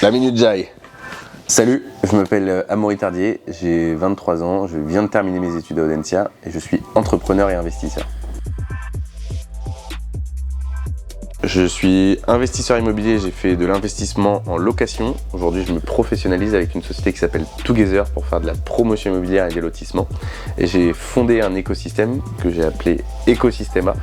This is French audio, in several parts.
La Minute Jai. Salut, je m'appelle Amaury Tardier, j'ai 23 ans, je viens de terminer mes études à Audencia et je suis entrepreneur et investisseur. Je suis investisseur immobilier, j'ai fait de l'investissement en location. Aujourd'hui, je me professionnalise avec une société qui s'appelle Together pour faire de la promotion immobilière et des lotissements. Et j'ai fondé un écosystème que j'ai appelé Ecosystema,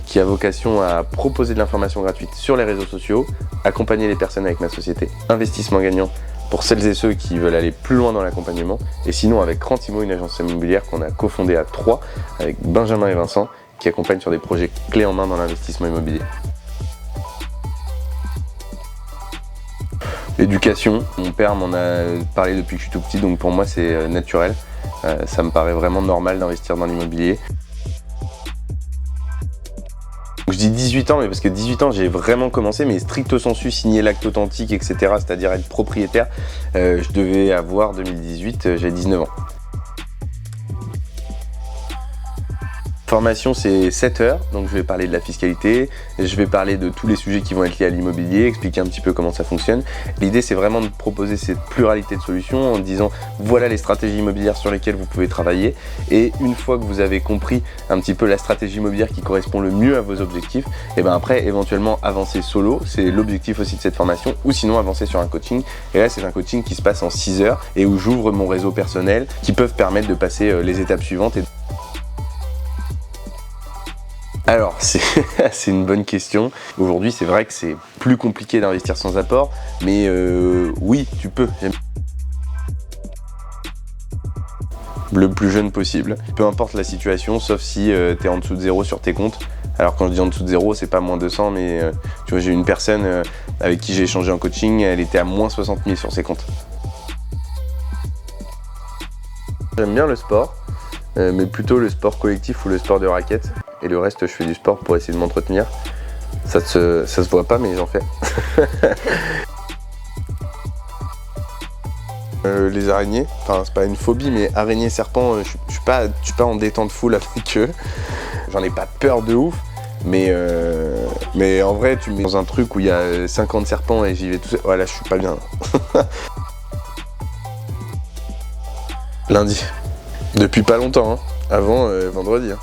qui a vocation à proposer de l'information gratuite sur les réseaux sociaux, accompagner les personnes avec ma société Investissement Gagnant pour celles et ceux qui veulent aller plus loin dans l'accompagnement. Et sinon, avec Rentimo, une agence immobilière qu'on a cofondée à 3 avec Benjamin et Vincent, qui accompagnent sur des projets clés en main dans l'investissement immobilier. L'éducation, mon père m'en a parlé depuis que je suis tout petit, donc pour moi c'est naturel. Ça me paraît vraiment normal d'investir dans l'immobilier. Je dis 18 ans, mais parce que 18 ans j'ai vraiment commencé, mais stricto sensu, signer l'acte authentique, etc., c'est-à-dire être propriétaire, je devais avoir 2018, j'ai 19 ans. Formation, c'est 7 heures, donc je vais parler de la fiscalité, je vais parler de tous les sujets qui vont être liés à l'immobilier, expliquer un petit peu comment ça fonctionne. L'idée, c'est vraiment de proposer cette pluralité de solutions en disant voilà les stratégies immobilières sur lesquelles vous pouvez travailler, et une fois que vous avez compris un petit peu la stratégie immobilière qui correspond le mieux à vos objectifs, et bien après éventuellement avancer solo, c'est l'objectif aussi de cette formation, ou sinon avancer sur un coaching. Et là, c'est un coaching qui se passe en 6 heures et où j'ouvre mon réseau personnel qui peuvent permettre de passer les étapes suivantes. Alors, c'est une bonne question. Aujourd'hui, c'est vrai que c'est plus compliqué d'investir sans apport, mais oui, tu peux. Le plus jeune possible. Peu importe la situation, sauf si tu es en dessous de 0 sur tes comptes. Alors quand je dis en dessous de 0, c'est pas moins 200, mais tu vois, j'ai une personne avec qui j'ai échangé en coaching, elle était à moins 60 000 sur ses comptes. J'aime bien le sport, mais plutôt le sport collectif ou le sport de raquette. Et le reste, je fais du sport pour essayer de m'entretenir. Ça se voit pas, mais j'en fais. Les araignées, enfin c'est pas une phobie, mais araignées, serpents, je suis pas en détente full avec eux. J'en ai pas peur de ouf, mais en vrai, tu me mets dans un truc où il y a 50 serpents et j'y vais tout seul. Voilà, je suis pas bien. Lundi. Depuis pas longtemps, hein. Avant vendredi. Hein.